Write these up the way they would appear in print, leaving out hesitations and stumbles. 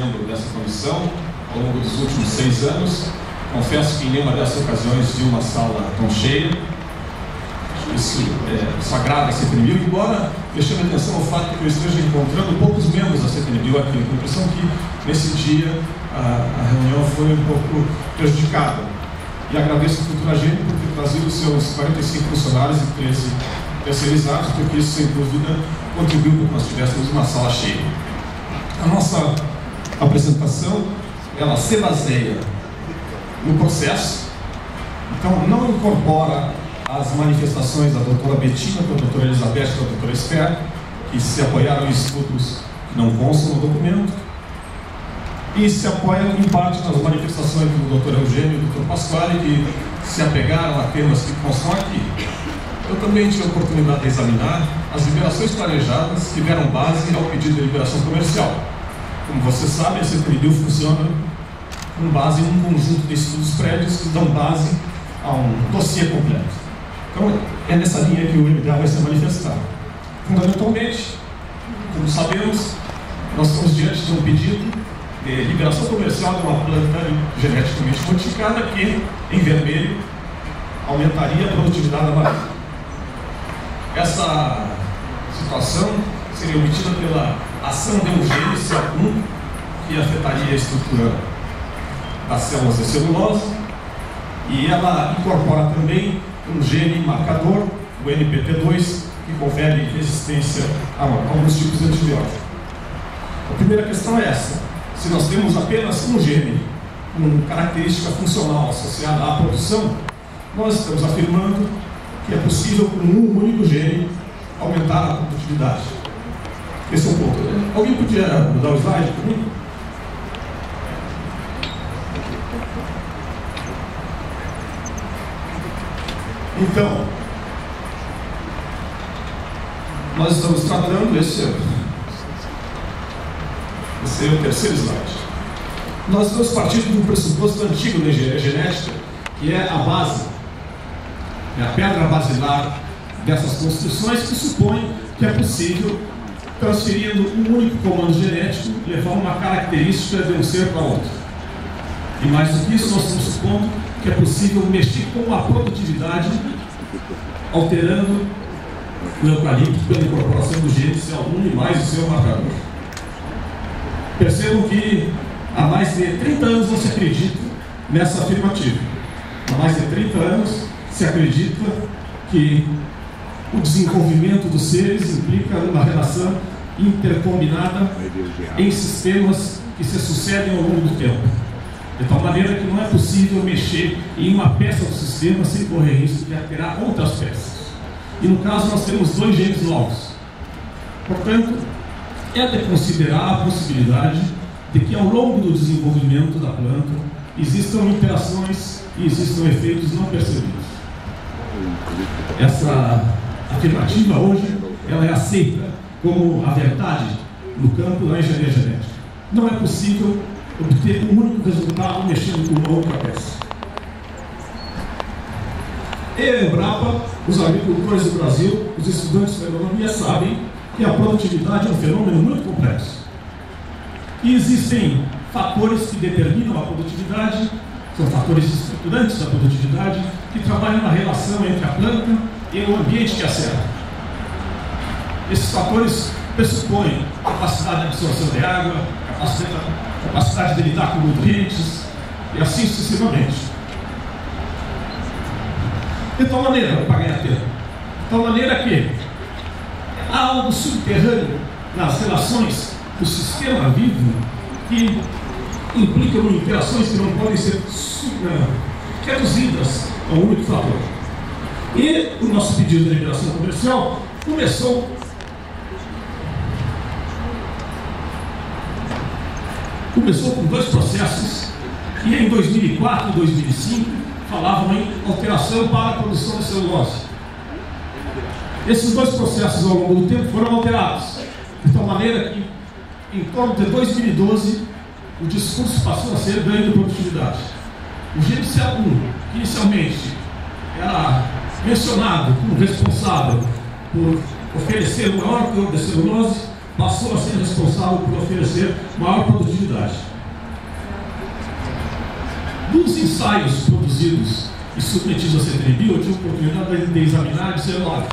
membro dessa comissão ao longo dos últimos 6 anos. Confesso que em nenhuma dessas ocasiões vi uma sala tão cheia. Isso agrada a CTNBio, embora me chame a atenção o fato de que eu esteja encontrando poucos membros da CTNBio aqui. Eu tenho a impressão que nesse dia a reunião foi um pouco prejudicada. E agradeço ao Cultura Gênio por ter trazido os seus 45 funcionários e 13 terceirizados, porque isso, sem dúvida, contribuiu para que nós tivéssemos uma sala cheia. A nossa apresentação, ela se baseia no processo, então não incorpora as manifestações da doutora Betina, da doutora Elizabeth e da doutora Esther, que se apoiaram em estudos que não constam no documento, e se apoiam em parte nas manifestações do doutor Eugênio e do doutor Pasquale, que se apegaram a temas que constam aqui. Eu também tive a oportunidade de examinar as liberações planejadas que deram base ao pedido de liberação comercial. Como você sabe, a CTNBio funciona com base em um conjunto de estudos prévios que dão base a um dossiê completo. Então, é nessa linha que o MDA vai se manifestar. Fundamentalmente, como sabemos, nós estamos diante de um pedido de liberação comercial de uma planta geneticamente modificada que, em vermelho, aumentaria a produtividade da madeira. Essa situação seria obtida pela ação de um gene CA1 que afetaria a estrutura das células de celulose, e ela incorpora também um gene marcador, o NPT2, que confere resistência a alguns tipos de antibióticos. A primeira questão é essa: se nós temos apenas um gene com característica funcional associada à produção, nós estamos afirmando que é possível, com um único gene, aumentar a produtividade. Esse é um ponto. Alguém podia mudar o slide para mim? Então, nós estamos tratando, esse é o terceiro slide. Nós estamos partindo de um pressuposto antigo da engenharia genética, que é a base, a pedra basilar dessas construções, que supõe que é possível, transferindo um único comando genético, levar uma característica de um ser para outro. E mais do que isso, nós estamos supondo que é possível mexer com a produtividade, alterando o eucalipto pela incorporação do gene CA1 e mais o seu marcador. Percebam que há mais de 30 anos não se acredita nessa afirmativa. Há mais de 30 anos se acredita que o desenvolvimento dos seres implica uma relação intercombinada em sistemas que se sucedem ao longo do tempo, de tal maneira que não é possível mexer em uma peça do sistema sem correr risco de alterar outras peças. E no caso nós temos 2 genes novos. Portanto, é de considerar a possibilidade de que ao longo do desenvolvimento da planta existam interações e existam efeitos não percebidos. Essa afirmativa hoje ela é aceita como a verdade no campo da engenharia genética. Não é possível obter um único resultado mexendo com uma outra peça. E a Embrapa, os agricultores do Brasil, os estudantes da agronomia sabem que a produtividade é um fenômeno muito complexo. E existem fatores que determinam a produtividade, são fatores estruturantes da produtividade, que trabalham na relação entre a planta e o ambiente que a cerca. Esses fatores pressupõem capacidade de absorção de água, capacidade de lidar com nutrientes e assim sucessivamente. De tal maneira, para ganhar tempo, de tal maneira que há algo subterrâneo nas relações do sistema vivo que implicam interações que não podem ser reduzidas a um único fator. E o nosso pedido de liberação comercial começou com 2 processos que em 2004 e 2005 falavam em alteração para a produção de celulose. Esses 2 processos ao longo do tempo foram alterados, de tal maneira que em torno de 2012 o discurso passou a ser ganho de produtividade. O gene CA1, que inicialmente era mencionado como responsável por oferecer o maior teor de celulose, passou a ser responsável por oferecer maior produtividade. Dos ensaios produzidos e submetidos à CTNBio, eu tive a oportunidade de examinar 19.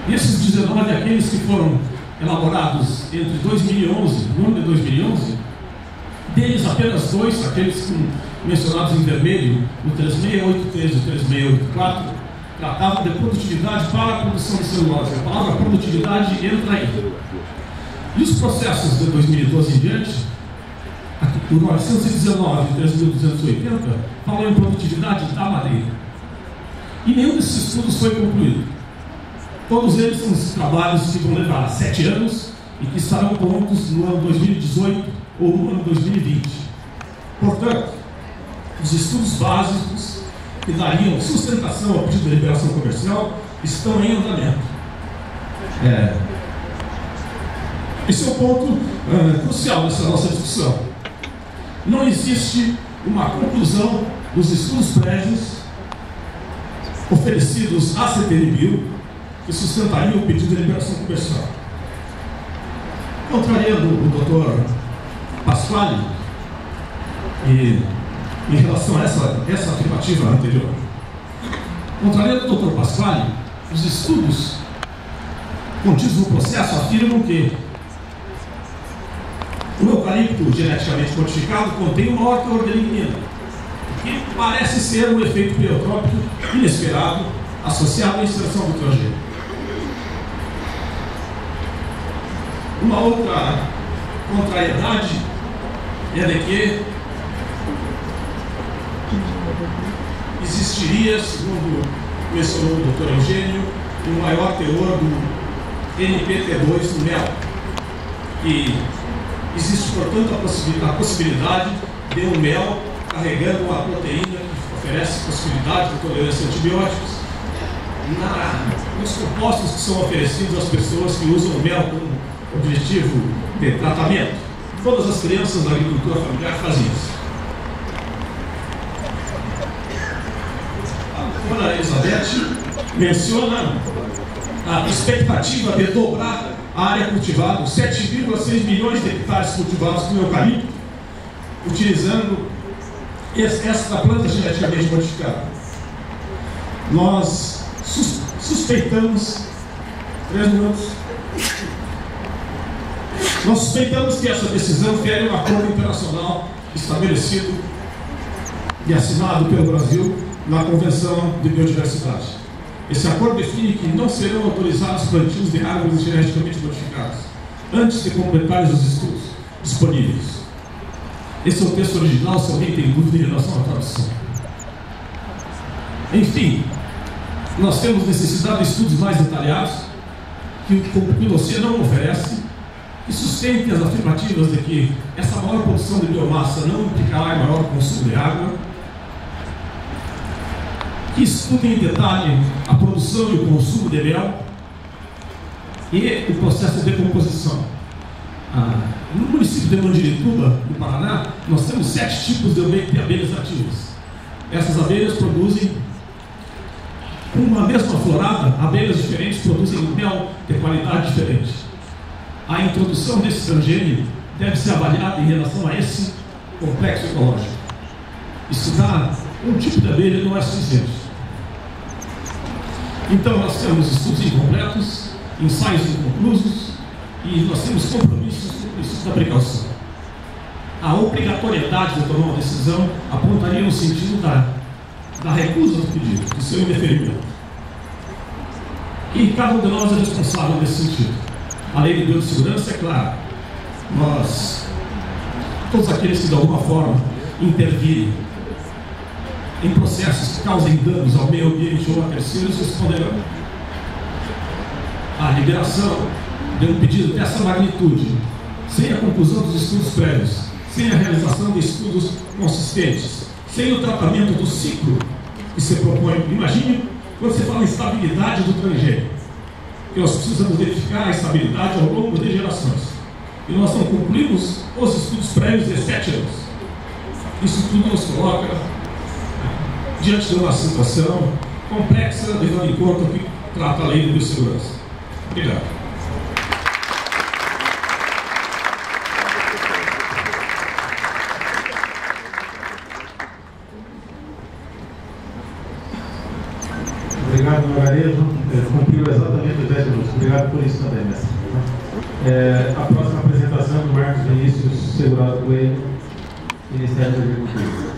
Esses 19, aqueles que foram elaborados entre 2011, no ano de 2011, deles apenas 2, aqueles mencionados em vermelho, o 3683 e o 3684, tratavam de produtividade para a produção de celulose. A palavra produtividade entra aí. E os processos de 2012 em diante, o 919 e 3280, falam em produtividade da madeira. E nenhum desses estudos foi concluído. Todos eles são trabalhos que vão levar 7 anos e que estarão prontos no ano 2018 ou no ano 2020. Portanto, os estudos básicos que dariam sustentação ao pedido de liberação comercial estão em andamento. Esse é um ponto crucial nessa nossa discussão. Não existe uma conclusão dos estudos prévios oferecidos à CTNBio que sustentariam o pedido de liberação comercial. Contrariando o Dr. Pasquale, em relação a essa afirmativa anterior, contrariando o Dr. Pasquale, os estudos contidos no processo afirmam que o eucalipto geneticamente modificado contém uma ortoorganina, que parece ser um efeito pleotrópico inesperado associado à inserção do transgênico. Uma outra contrariedade é de que existiria, segundo mencionou o Dr. Eugênio, um maior teor do NPT2 no mel. E existe, portanto, a possibilidade de um mel carregando uma proteína que oferece possibilidade de tolerância a antibióticos nos compostos que são oferecidos às pessoas que usam o mel como objetivo de tratamento. Todas as crianças na agricultura familiar fazem isso. A doutora Elizabeth menciona a expectativa de dobrar a área cultivada, 7,6 milhões de hectares cultivados com eucalipto, utilizando esta planta geneticamente modificada. Nós suspeitamos 3 minutos. Nós suspeitamos que essa decisão fere um acordo internacional estabelecido e assinado pelo Brasil na Convenção de Biodiversidade. Esse acordo define que não serão autorizados plantios de árvores geneticamente modificadas antes de completarem os estudos disponíveis. Esse é o texto original, se alguém tem dúvida em relação à tradução. Enfim, nós temos necessidade de estudos mais detalhados que o Pinochet não oferece, que sustentem as afirmativas de que essa maior produção de biomassa não implicará em maior consumo de água, que estudem em detalhe a produção e o consumo de mel e o processo de decomposição. No município de Mandirituba, no Paraná, nós temos 7 tipos de abelhas ativas. Essas abelhas produzem, com uma mesma florada, abelhas diferentes produzem mel de qualidade diferente. A introdução desse transgênio deve ser avaliada em relação a esse complexo ecológico. Estudar um tipo de abelha não é suficiente. Então nós temos estudos incompletos, ensaios inconclusos e nós temos compromissos com o princípio da precaução. A obrigatoriedade de tomar uma decisão apontaria no sentido da recusa do pedido, do seu indeferimento. E cada um de nós é responsável nesse sentido. A lei de biossegurança é clara. Todos aqueles que de alguma forma intervirem em processos que causem danos ao meio ambiente ou a terceiros responderão. A liberação de um pedido dessa magnitude, sem a conclusão dos estudos prévios, sem a realização de estudos consistentes, sem o tratamento do ciclo que se propõe. Imagine quando você fala em estabilidade do transgênico, que nós precisamos verificar a estabilidade ao longo de gerações. E nós não concluímos os estudos prévios de 7 anos. Isso tudo nos coloca diante de uma situação complexa, levando em conta o que trata a lei de biossegurança. Obrigado. Obrigado, Margarejo. Cumpriu exatamente os 10 minutos. Obrigado por isso também, mestre. A próxima apresentação do Marcos Vinícius Segurado Coelho, Ministério da Agricultura.